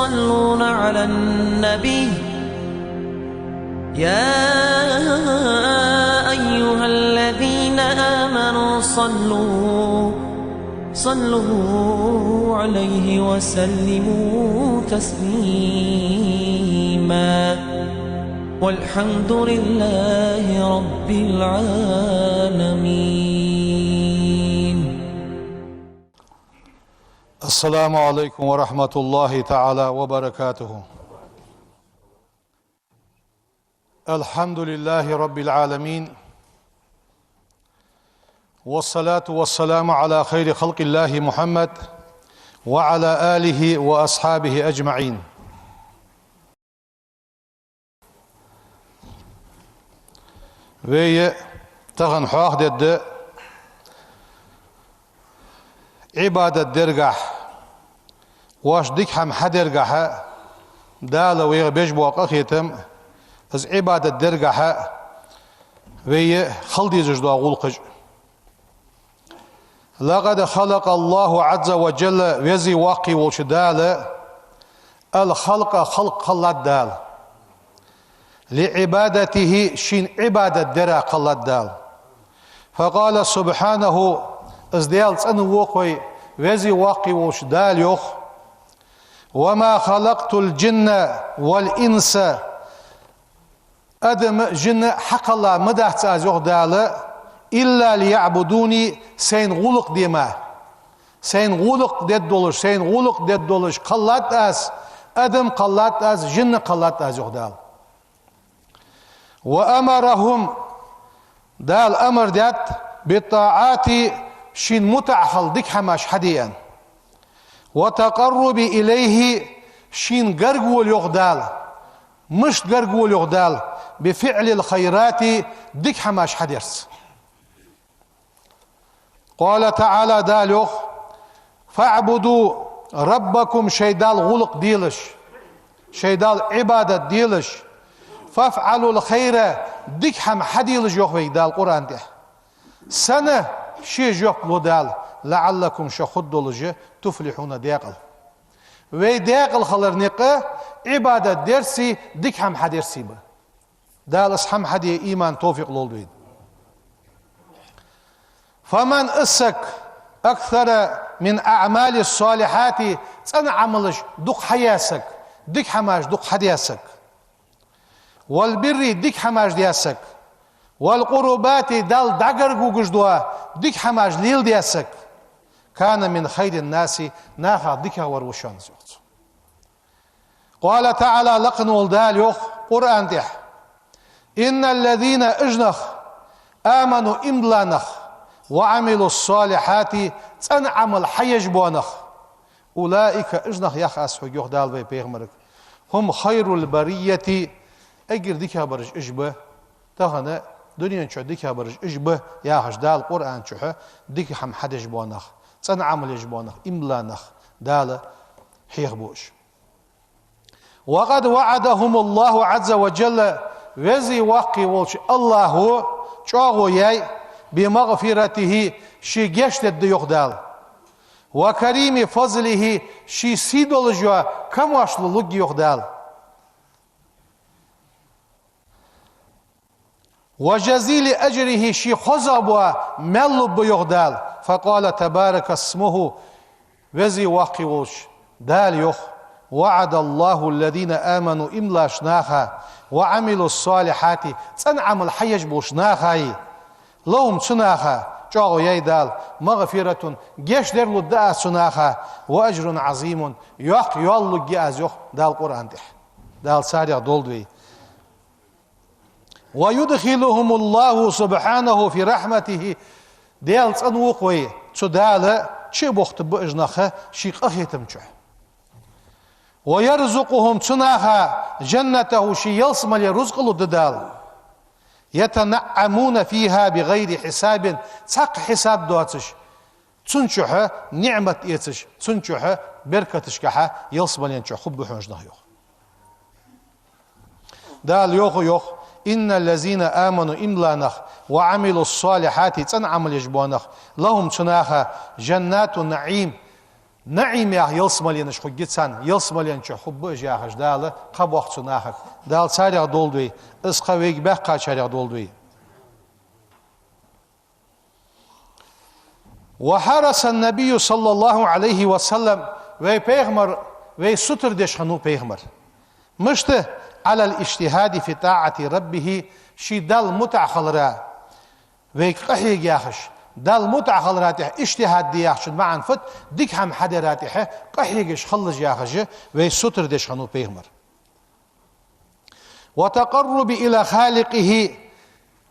يصلون على النبي يا أيها الذين آمنوا صلوا عليه وسلموا تسليما والحمد لله رب العالمين. السلام عليكم ورحمة الله تعالى وبركاته. الحمد لله رب العالمين، والصلاة والسلام على خير خلق الله محمد وعلى آله وأصحابه أجمعين. Ve tağın haq dedi ibadet dergah waş dik ham hadergaha dala ve beş bu aqetem az ibadet dergaha ve xaldi jda qulqj laqad khalaqa Allahu azza ve cella vezi waqi wa shidala al khalqa khalq khalad dal لعبادته شين عبادة درا قلت دال فقال سبحانه ازديال تنو وقوي وزي واقي وش دال يخ وما خلقت الجن والإنس أدم جن حق الله مدحت أزيخ دال إلا ليعبدوني سين غلق ديما سين غلق ديد دولش سين غلق ديد دولش قلت أز أدم قلت أز جن قلت أزيخ دال وأمرهم دال أمر دات بالطاعات شين متعخل ديك حماش حديا وتقرب إليه شين قرقول يغدال مش قرقول يغدال بفعل الخيرات ديك حماش حديرس. قال تعالى دالوخ فاعبدوا ربكم شيدال غلق ديلش شيدال عبادة ديلش فافعلوا الخير ديك حم حديل جوخ ويدال القرآن ده سنة شي جوخ لودال لعلكم شخد لجه تفلحون ديقل ويديقل خلر نقه عبادة درسي ديك حم حديرسي به دال اسحم حدي إيمان توفيق لولدوين. فمن اسك أكثر من أعمال الصالحات سنة عملش دوق حياسك ديك حماش دوق حدياسك والبر ديك حماش دياسك والقربات دال داغر غوغجدوا ديك حماش ليل دياسك كان من خير الناس ناخا ديك وروشان زوت. قال تعالى لقن ولدال يخ قرآن ده إن الذين اجنخ آمنوا إملانخ وعملوا الصالحات تنعم الحيج بونخ أولئك اجنخ يخ أسحو يخ دال بي بيغمرك هم خير البرية اگر ديك برج اجبه تهنا دنيا شو ديك برج اجبه يا هجدال القرآن شو ديك هم حدش بونخ صنع عمل جبونخ املانخ دال حيخ بوش. وقد وعدهم الله عز وجل وزي واقي والش الله شاغو ياي بمغفرته شي جشت الديوخ دال وكريم فضله شي سيدول جوا كم واشل لوج يوخ دال وجزيل أجره شي خزب وملب يغدال. فقال تبارك اسمه وزي واقوش دال يخ وعد الله الذين آمنوا إملا شناخا وعملوا الصالحات تنعم الحيج بوشناخا لهم شناخا جاغو يدال مغفرة جيش در لداء شناخا وأجر عظيم يخ يولو جاز يخ دال قرآن دال سارع دولدوي. ويدخلهم الله سبحانه في رحمته ديال صنوقوي تداله شي بوخت بأجنخه شي قخيتم شو ويرزقهم تناها جنته شي يلصم لرزق لددال يتنعمون فيها بغير حساب تق حساب دواتش تنشوها نعمة يتش تنشوها بركتش كها يلصم لينشو خب حنجنه يوخ دال يوخ إن الذين آمنوا إملانخ وعملوا الصالحات تنعمل يجبونخ لهم تناخا جنات النعيم نعيم يا يلسمالين شو جتسان يلسمالين شو حب إجاهش دال قبوخت ناخك دال سارع دولدوي إسقويك بقى سارع دولدوي وحرس النبي صلى الله عليه وسلم وي پیغمبر وي ستر ديش خنو پیغمبر مشت على الاجتهاد في طاعة ربه شي دال متعخلرا وي قحي جاخش دال متعخلراته اجتهاد دياخش معن فت ديك هم حدراته قحيش خلج ياخش وي ستر ديش خنو پیغمبر وتقرب الى خالقه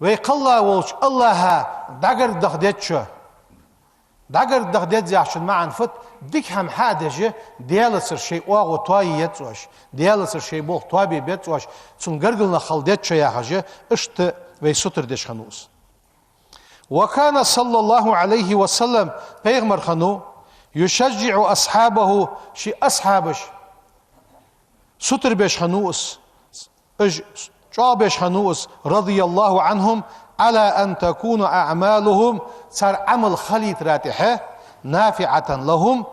وي قلا وش الله دغر دخدتشو داگر دخدت زیاشن معن فت دیک هم حادجه دیالسر شی واقع تواییت وش دیالسر شی بوق توابی بیت وش چون گرگلنا خلدت شیا حاجه اشت و ستر دش خنوس وكان صلى الله عليه وسلم پیغمبر خنو يشجع اصحابه شي اصحابش ستر بش خنوس اج جابش خنوس رضي الله عنهم على أن تكون أعمالهم صار عمل خليط راتحة نافعة لهم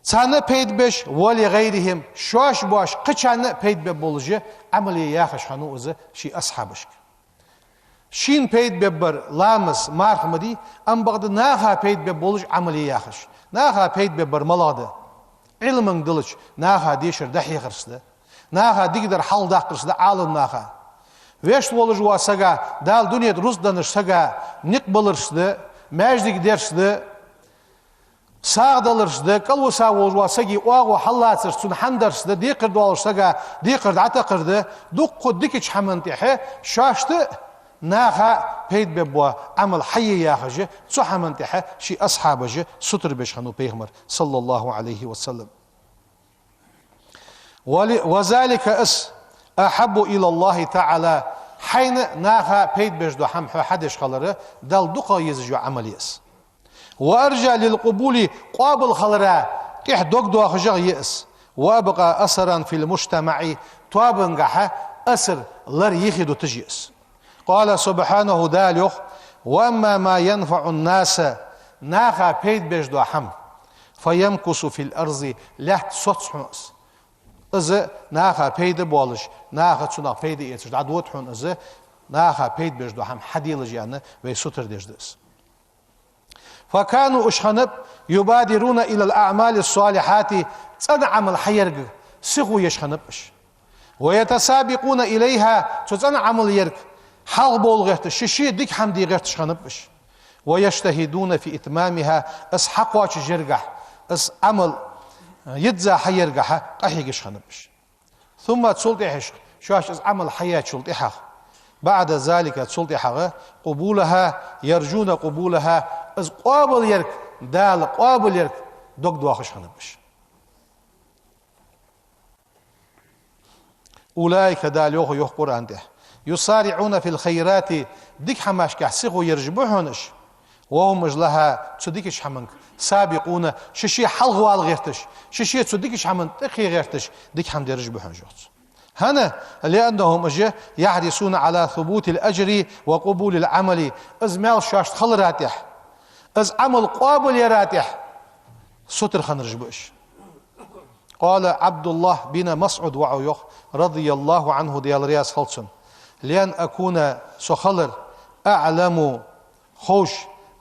صار بيد بش ولغيرهم شوش باش قشان بيد ببولجة عملي ياخش خنوزة شي أصحابش شين بيد ببر لامس مارخمدي أم بغد ناها بيد ببولج عملي ياخش ناها بيد ببر ملاده علمن دلج ناها ديشر دحي خرسده ناها ديقدر حل داقرسده عالم ناها ويش ولجوا سجا دال دنيا روس دانش سجا نقبلرشده ماجدك درشده ساعدلرشده كل وسا ولجوا سجي واغو حلاتر سن حندرشده ديقر دولش سجا ديقر عتقرده دوق ديكش حمنتحه شاشته ناخا بيد ببوا عمل حي يا خجه سو حمنتحه شي اصحابه ستر بشخنو بيغمر صلى الله عليه وسلم وذلك أحب إلى الله تعالى حين ناها بيت بجدو حم حدش خلره دل دقا يزجو عمليس وأرجى للقبول قابل خلره كيح دوك دو أخجغ يأس وأبقى أثرا في المجتمع توابنقح أثر لر يخدو تجيس قال سبحانه داليخ وأما ما ينفع الناس ناها بيت بجدو حم فيمكس في الأرض لحت سطحنس إذا ناخا بيد بولش ناخا تسونا بيد يتش عدوت حون إذا ناخا بيد بجدو هم حديلج يعني ويسوتر ديجدس فكانوا أشخنب يبادرون إلى الأعمال الصالحات تنعم الحيرق سغو يشخنبش ويتسابقون إليها تنعم اليرق حال بول غيرت ششي ديك حمدي غيرت شخنبش ويجتهدون في إتمامها اسحقواش جرقح اس عمل يدزا حيرقح قحيقش خنبش ثم تسلطحش شاش عمل حياة شلطحة بعد ذلك تسلطحة قبولها يرجون قبولها از قابل يرك دال قابل يرك دوك دواخش خنبش أولئك دال يوخ قرآن ده يسارعون في الخيرات ديك حماش كحسيخو يرجبوهنش وهم لها تصدقش حمنك سابقون ششي حلغوال غيرتش ششي تصدقش حمن تخي غيرتش ديك حمد يرجبوهن جوت هنا لأنهم يحرصون على ثبوت الأجر وقبول العمل إز مال شاش خل راتح إز عمل قابل يراتح ستر خنرجبوش قال عبد الله بن مسعود وعيوخ رضي الله عنه ديال رياس خلصن لأن أكون سخلر أعلم خوش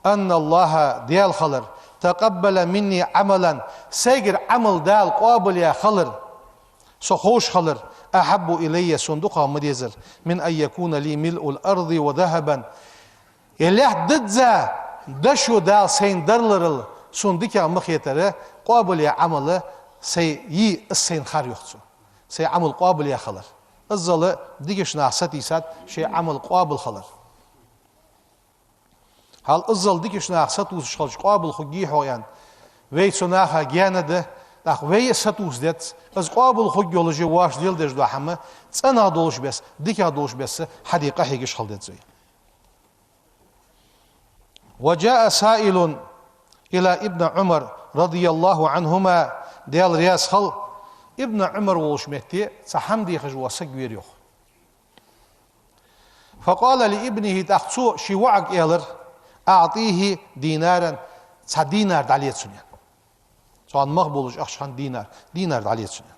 أن الله ديال خلر تقبل مني عملا سيجر عمل دال قابل يا خلر سخوش خلر أحب إلي صندوقها مديزر من أن يكون لي ملء الأرض وذهبا يليه ددزا دشو دال سين درلرل صندوقها مخيتره قابل يا عمل سي السين خار يخصو سي عمل قابل يا خلر الظل ديكش ناحستي سات شي عمل قابل خلر هل الظل ديكش ناحست وش قابل خجي حويان ويت سناها جانده داخ وي ستوس ديت از قابل خجي ولجي واش ديل دج دو حمه صنا دولش بس ديكا دولش بس حديقه هيجش خلدت زي وجاء سائل الى ابن عمر رضي الله عنهما ديال رياس خل ابن عمر وشمتي سحمدي خجوا سجويريو فقال لابنه تخصو شي وعق يلر أعطيه دينارا دينار داليت سنيا صان مقبولش أخشان دينار عليه سنة.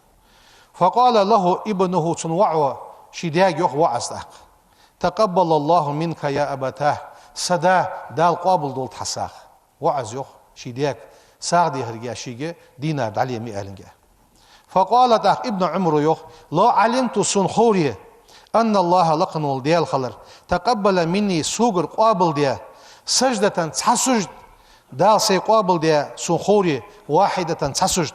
فقال له ابنه تنوعه شداق يخ وعستك تقبل الله منك يا أبتاه صدا دال قابل دول تحساخ وعز يخ شداق ساعدي هرجع شيء دينار عليه مئة. فقالت ابن عمر يخ لا علمت سنخوري أن الله لقن ديال خلر تقبل مني سوغر قابل ديا سجدة تحسجد دال سي قابل ديا سنخوري واحدة تحسجد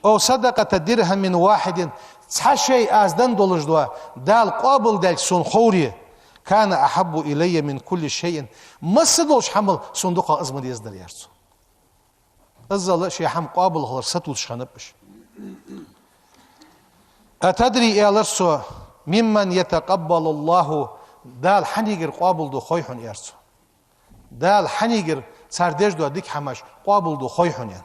أو صدقة درهم من واحد تحشي أزدن دولجدوا دال قابل ديال سنخوري كان أحب إلي من كل شيء مصدوش حمل صندوق أزمد يزدر يرسو أزال شي حم قابل خلر ستولش خنبش. أتدري إلرسو ممن يتقبل الله دال حنيجر قابل دو خويحن يرسو دال حنيجر سردج دو ديك حماش قابل دو خويحن يعني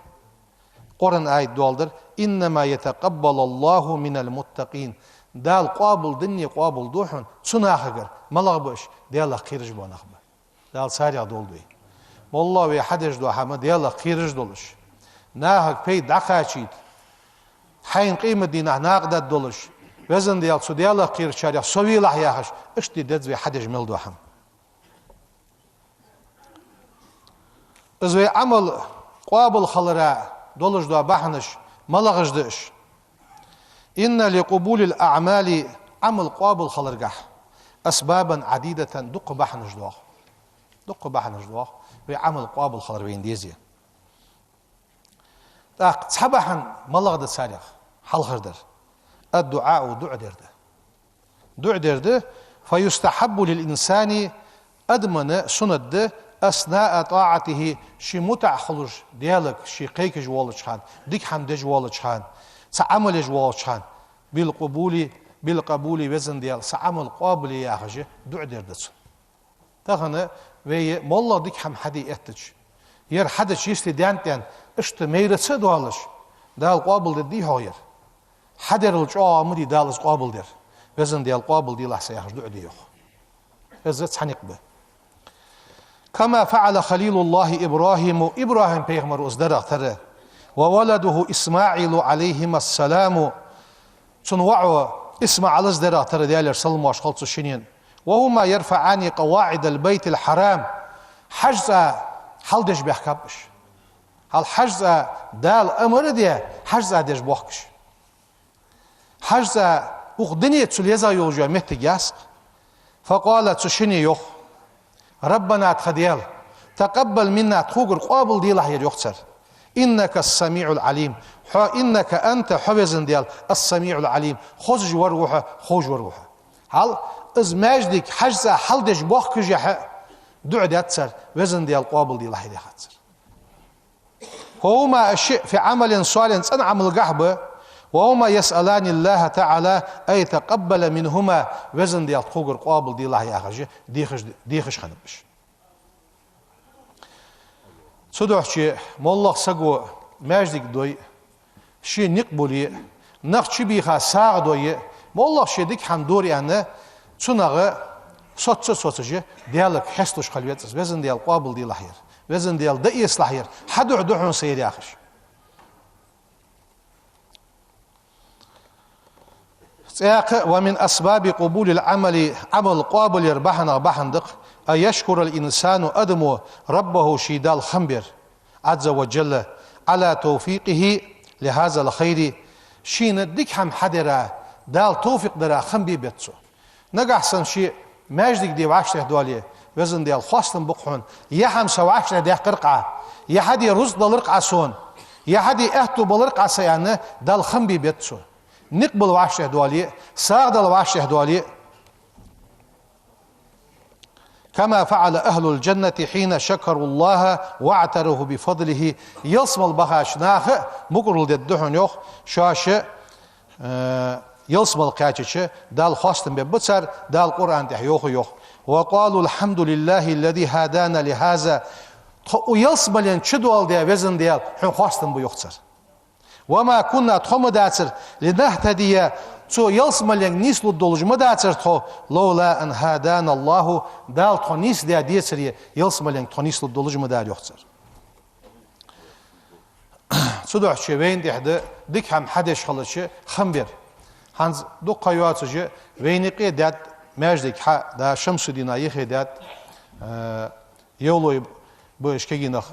قرن آية دوالدر إنما يتقبل الله من المتقين دال قابل دني قابل دوحن سناخجر ملغبش ديال خيرج بونخبه دال سارع دولدوي والله ويحدج دو حما ديال خيرج دولش ناهك بي دخاشيت حين قيمة دينا ناقدت دولش وزن ديال سو ديال خير شارع سوي لحياخش اشتي دزوي حدج مل دوحم ازوي عمل قابل خلراء دولش دو بحنش ملغش دش إن لقبول الأعمال عمل قابل خلرقح أسبابا عديدة دق بحنش دوخ وعمل قابل خلر بين ديزي تاق تحبحن ملغد ساريخ حل خردر الدعاء دع درده فيستحب للإنسان أدمن سند أثناء طاعته شي متع خلج ديالك شي قيك جوال شحان ديك حمد جوال شحان سعمل جوال شحان بالقبول وزن ديال سعمل قابل يا خجي دع دردس تخنا وي مولا ديك حم حدي احتج ير حدا شيستي دانتن اشت ميرتس دوالش دال قابل دي هوير حدر الجو مدي دالس قابل در وزن ديال قابل دي لحسه يخرج دع ديوخ ازت حنقبه كما فعل خليل الله إبراهيم بيغمر أصدر ترى وولده إسماعيل عليهما السلام تنوعوا إسماعيل أصدر ترى ديال سلم واشخلص الشنين وهما يرفعان قواعد البيت الحرام حجز حلدش بيحكبش هل حجز دال أمر دي حجز ديش بوحكش حجز وقدنية تسليزا يوجو مهتجاسق فقالت سشني يوخ ربنا تخديال تقبل منا تخوغر قابل دي لحير يخسر إنك السميع العليم إنك أنت حفظن ديال السميع العليم خوز وروحه هل إز ماجدك حجزة حلدش بوخ كجيح دع داتسر وزن ديال قابل دي لحير يخسر وهما الشيء في عمل صالح سنعمل قحبه وهما يسألان الله تعالى أي تقبل منهما وزن ديال تخوغر قابل دي الله ياخجي ديخش خنبش صدوح شي مولخ سقو ماجدك دوي شي نقبولي نقشي بيخا ساق دوي مولخ شي ديك حمدوري أنه تنغ صوتشي ديالك حسلوش خلويتس وزن ديال قابل دي الله وزن ديال دي إصلاحير حدو دوحون سير ياخش ومن أسباب قبول العمل عمل قابل يربحنا بحندق أن يشكر الإنسان أدم ربه شيدال خمبر عز وجل على توفيقه لهذا الخير شين ديك هم حدرا دال توفيق درا خمبي بيتسو نقحسن شيء ماجدك دي وعشته دواليه وزن ديال خواستن بقحون يحم سوعشته دي قرقعة يحدي رز دالرقعة سون يحدي اهتو بالرقعة سيانه دال خمبي بيتسو نقبل وعشته دواليه ساغد الوعشته دواليه كما فعل أهل الجنة حين شكروا الله واعترفوا بفضله يصم البخاش ناخ مقرل ددهن يوخ شاش يصم القاتش دال خاستن ببصر دال قرآن ده يوخ وقالوا الحمد لله الذي هدانا لهذا ويصم لين شدوال ده وزن ديال حين خاستن بيوخسر وما كنا تخم داتر لنهتدي تو يلسم لين نيسلو دولجما داتر تو لولا ان هدانا الله دال تو نيس دي ديسري يلسم لين تو نيسلو دولجما دال يوخسر صدوح وين تحد ديك هم حدش خلش خمبر هنز دو قيوات جه وين قيدات ماجدك ح دا شمس دينا يخدات يولو باش كينخ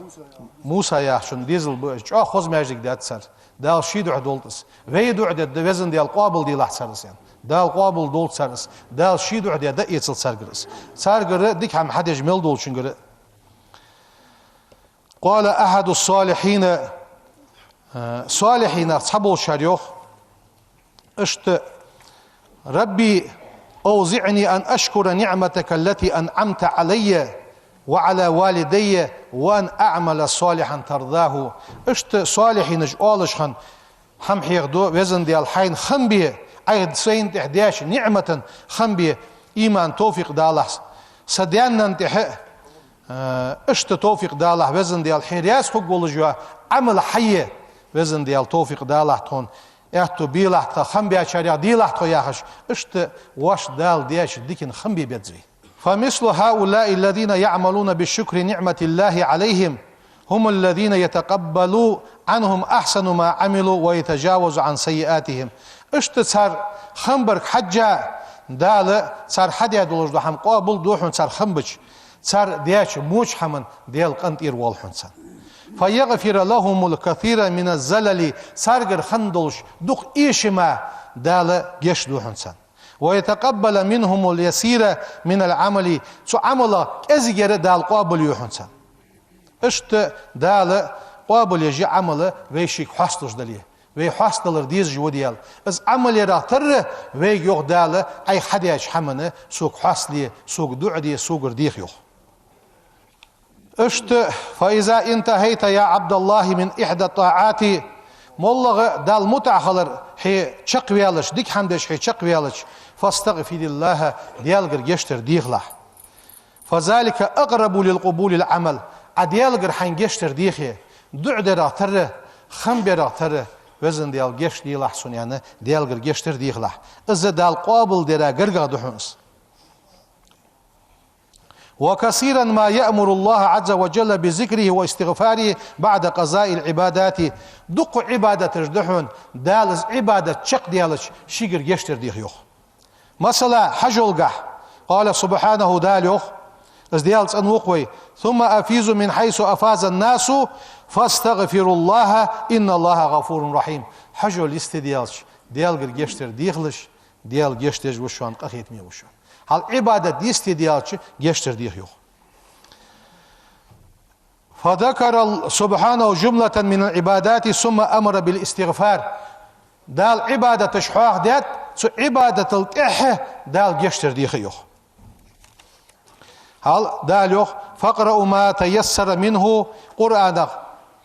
موسى يحشن ديزل باش خذ ماجدك دات سر دا شيد عدولتس ويدو عدد دوزن ديال قابل دي لحسرس يعني دا قابل دول سرس دا شيد عدد دا يتصل سرغرس سرغر ديك هم حدش مل دول شنغر قال أحد الصالحين صالحين أصحاب الشريوخ اشت ربي أوزعني أن أشكر نعمتك التي أنعمت علي وعلى والدي وأن أعمل صالحا ترضاه اشت صالحين جوالشخن هم حيغدو وزن ديال حين خنبي أيد سين تحدياش نعمة خنبي إيمان توفيق دالح صديانا انتحق اشت توفيق دالح وزن ديال حيرياس حق ولجوا عمل حيه وزن ديال توفيق دالح تون احتو بيلح تا خنبي اشاريا ديلح تو ياخش اشت واش دال دياش ديكن خنبي بيتزي فمثل هؤلاء الذين يعملون بالشكر نعمة الله عليهم هم الذين يتقبلوا عنهم أحسن ما عملوا ويتجاوز عن سيئاتهم اشت صار خنبرك حجة دال صار حد يدولج دو هم قابل دوحون صار خنبش صار دياش موش حمن ديال قنطير والحنسان فيغفر لهم الكثير من الزلل صارغر خندلش دوق إيشما دال جيش دوحنسان ويتقبل منهم اليسير من العمل سو عمل ازغير دال قابل يوحنسان اشت دال قابل يجي عمل ويشيك حاستش دليه وي حاستلر ديز جو ديال از عمل يراتر وي يوغ دال اي حديش حمنه سوق حاستلي سوق دعدي سوق رديخ يوغ اشت فإذا انتهيت يا عبد الله من إحدى الطاعات مولغ دال متعخلر حي شقويالش ديك حمدش حي شقويالش فاستغفر الله ديالغر جشتر ديخلح فذلك أقرب للقبول العمل عديالغر حين جشتر ديخي دعدر تر خنبر تر وزن ديال جشت ديلح سنيانه ديالغر جشتر ديخلح إذا دال قابل درا غرغا دحونس وكثيرا ما يأمر الله عز وجل بذكره واستغفاره بعد قضاء العبادات دق عبادة تجدحون دالز عبادة شق ديالش شيقر يشتر ديخيوخ مثلا حجولقح قال سبحانه داليوخ از ديالز انوقوي ثم أفيز من حيث أفاز الناس فاستغفروا الله إن الله غفور رحيم حجول يستديالش ديالقر يشتر ديخلش ديال يشتر وشوان قخيت مي وشوان هل عبادة ديستي ديالش جشتر ديخيوخ فذكر سبحانه جملة من العبادات ثم أمر بالاستغفار دال عبادة تشحاخ ديت سو عبادة القح دال جشتر ديخيوخ هل دال يوخ فقرأوا ما تيسر منه قرآن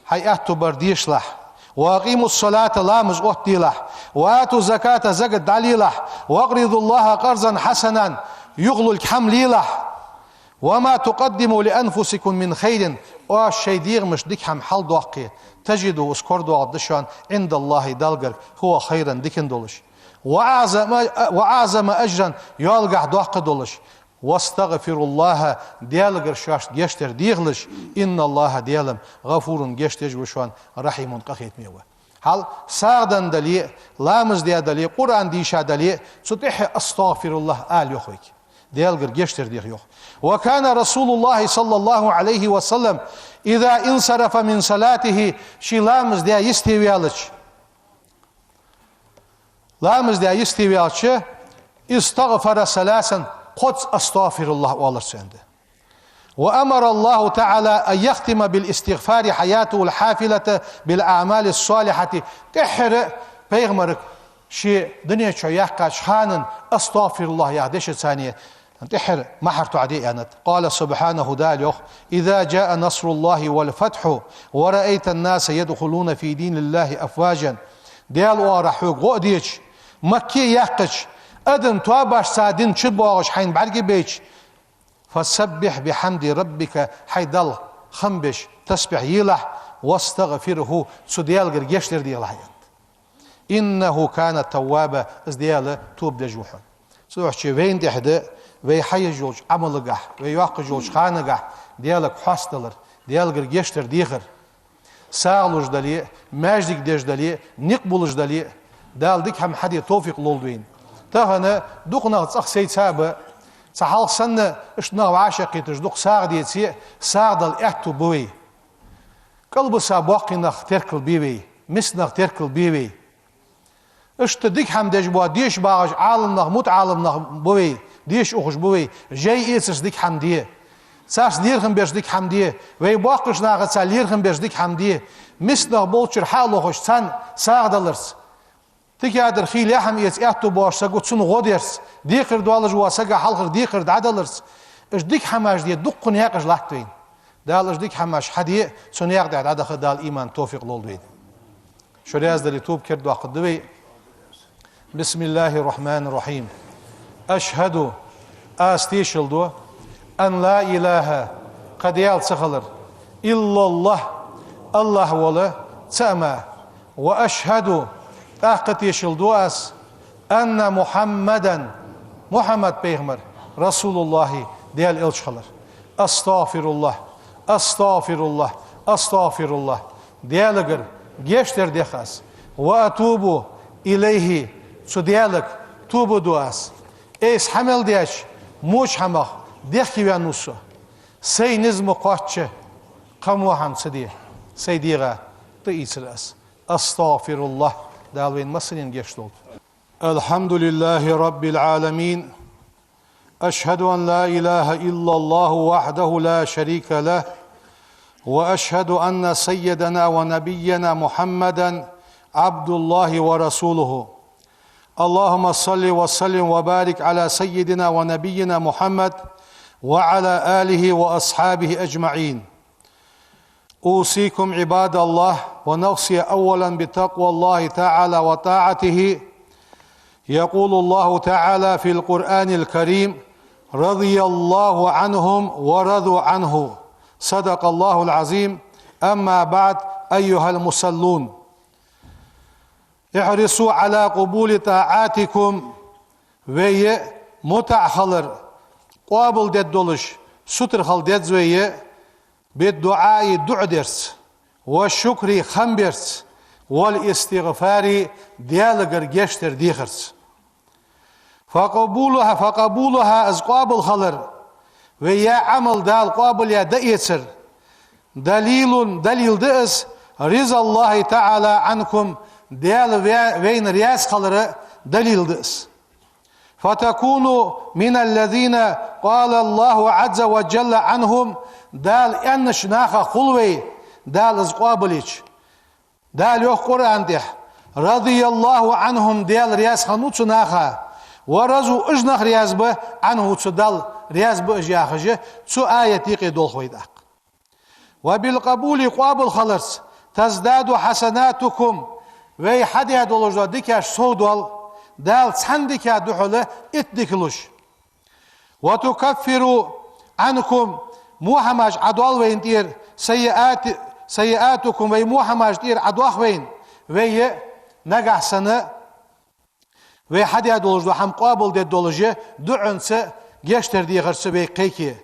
حيأتوا برديش لح وأقيموا الصلاة لامز أهتلح وآتوا زكاة زكاة دليلح واقرضوا الله قرضا حسنا يغلو الحمليلح وما تقدموا لأنفسكم من خير والشي ديغ مش ديك هم حل دوحكي تجدوا اسكردوا عدشان عند الله دالقر هو خيرا ديكن دولش وأعظم أجرا يالقح دوحك دولش واستغفر الله ديالغر شاش جشتر ديغلش إن الله ديالم غفور جشتر وشوان رحيم قخيت ميوه هل ساغدن دلي لامز ديا دلي قرآن ديشا دلي ستح استغفر الله آل يخويك ديالغر جشتر ديغيوخ وكان رسول الله صلى الله عليه وسلم إذا انصرف من صلاته شي لامز ديا يستويالش لامز ديا يستويالش استغفر ثلاثا قدس استغفر الله والله سنده وأمر الله تعالى أن يختم بالاستغفار حياته الحافلة بالأعمال الصالحة تحر بيغمرك شي دنيا شو يحكاش خانن استغفر الله يهدش ثانية تحر محرت عدي قال سبحانه داليوخ إذا جاء نصر الله والفتح ورأيت الناس يدخلون في دين الله أفواجا ديال وارحوك غوديش مكي يحكش أدن تواباش سادين شبواغش حين بعرقي بيش فسبح بحمد ربك حيدل خنبش تسبح يلح واستغفره سديال غرجشتر ديال حيان إنه كان توابا ازديال توب دجوحن سوح شي وين دحد وي حي جوج عملقح وي واق جوج خانقح ديالك حاستلر ديال غرجشتر ديخر ساغلوش دلي ماجدك ديش دلي نقبلش دلي دال ديك هم حدي توفيق لولدوين تهنا دوقنا تصخ سيد سابه صحال سنة اشنا وعاشقيتش دوق ساغ ديتي ساغ دل احتو بوي قلب سابقي نخ تركل بيوي مسنخ تركل بيوي اشت ديك هم ديش بوا ديش باغش عالم نخ موت عالم نخ بوي ديش اخش بوي جاي ايسش ديك هم ديه ساس ليرخن بيش ديك هم ديه وي باقش ناغت سا ليرخن بيش ديك هم ديه مسنخ بولشر حالو خوش سان ساغ دلرس تيجي هذا الخيل يا حم يتأتوا باش سقط سنو غوديرس ديقر دوالج واسقى حلقر ديقر دعدلرس اش ديك حماش دي دقن ياقش لحتوين دالش ديك حماش حدي سن ياق دعد عدا خدال ايمان توفيق لولدوين شرياز دلي توب كرد واقد دوي بسم الله الرحمن الرحيم اشهد استيشل دو ان لا اله قد يال سخلر الا الله الله ولا تأما واشهد أحقت يشلدو أس أن محمد بيغمر رسول الله ديال إلشخلر أستغفر الله أستغفر الله أستغفر الله ديالغر جيشتر ديخاس وأتوب إليه سو ديالك توبو دو أس إيس حمل ديش موش حمخ ديخي وانوسو سي نزمو قاتش قموحن سديه سيديغا تئيسر أس أستغفر الله دالوين مصرين جشتولد الحمد لله رب العالمين أشهد أن لا إله إلا الله وحده لا شريك له وأشهد أن سيدنا ونبينا محمدا عبد الله ورسوله اللهم صل وسلم وبارك على سيدنا ونبينا محمد وعلى آله وأصحابه أجمعين أوصيكم عباد الله ونوصي أولا بتقوى الله تعالى وطاعته يقول الله تعالى في القرآن الكريم رضي الله عنهم ورضوا عنه صدق الله العظيم أما بعد أيها المصلون احرصوا على قبول طاعاتكم وي متعخلر قابل ديد دولش ستر خل ديد زوي بالدعاء دعدرس والشكر خمبرس والاستغفار ديالغر جشتر ديخرس فقبولها از قابل خلر ويا عمل دال قابل يا دئيسر دليل دئس رضا الله تعالى عنكم ديال وين رياس خلر دليل دئس فتكونوا من الذين قال الله عز وجل عنهم دال انش ناخا خلوي دال از قابليش دال يوخ قرآن ديح رضي الله عنهم ديال رياس خنوتو ناخا ورزو اجنخ رياز به عنه تدل رياز به اجياخجه تو آية يقيدول خويداق وبالقبول قابل خلص تزداد حسناتكم وي حدي دولجو ديكاش سودول دال سندكا دحوله اتدكلوش وتكفر عنكم موحماج عدوال وين دير سيئاتكم وي موحماج دير عدواخ وين وي نقع سنة وي حدي دولجو هم قابل دي دولجه دعنس جشتر دي غرس وي قيكي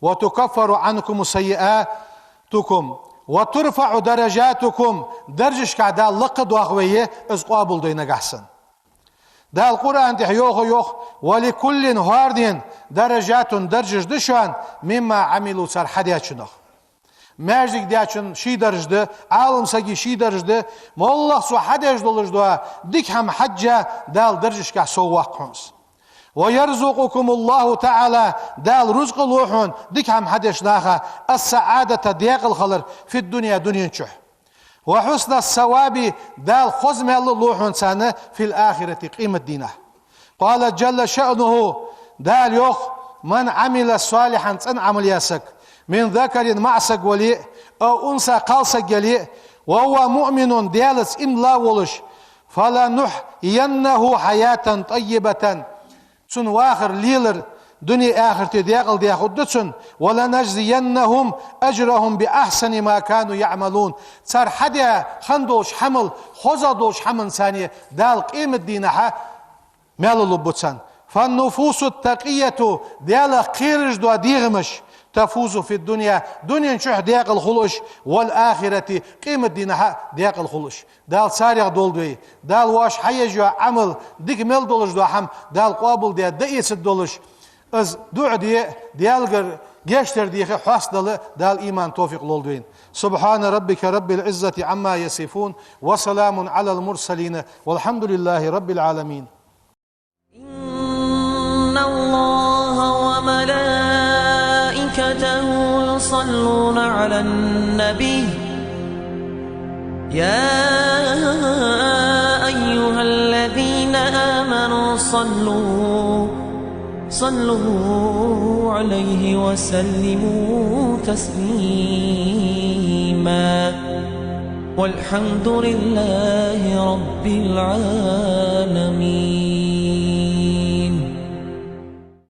وتكفر عنكم سيئاتكم وترفع درجاتكم درجش كعدا لقد واخويه از قابل دي نقع سن ده القرآن دي يوخ ولكل هاردين درجات درجش دشان مما عملوا سر حدياتشنخ ماجدك دياتشن شي درجده عالم ساقي شي درجده ما الله سو حديش دولجدوا ديك هم حجة دال درجش كع سواق خمس ويرزقكم الله تعالى دال رزق لوحون ديك هم حديش ناخا السعادة ديق الخلر في الدنيا دنيا نشح وحسن الثواب دال خزم اللوحون سنة في الآخرة قيمة دينه قال جل شأنه دال يوخ من عمل صالحا سن عمل ياسك من ذكر معسك ولي أو أنثى قالسك ولي وهو مؤمن ديالس إملا ولش فلا نحيينه حياة طيبة سن واخر ليلر دنيا آخر تديقل دياخدتسن ولا نجزينهم أجرهم بأحسن ما كانوا يعملون صار حدا خندوش حمل خزدوش حمل ثانية دال قيمة دينها مال لبتسن فالنفوس التقية ديال قيرج دو ديغمش تفوز في الدنيا دنيا نشوح دياق الخلش والآخرة قيمة دينها دياق الخلش دال سارق دولدوي دال واش حيجوا عمل ديك مل دولش دو حم دال قابل دي دئيس الدولش از دع ديالغر جيشتر دي حاصل دال إيمان توفيق لولدوين سبحان ربك رب العزة عما يصفون وسلام على المرسلين والحمد لله رب العالمين. إن الله وملائكته يصلون على النبي يا أيها الذين آمنوا صلوا عليه وسلموا تسليما والحمد لله رب العالمين.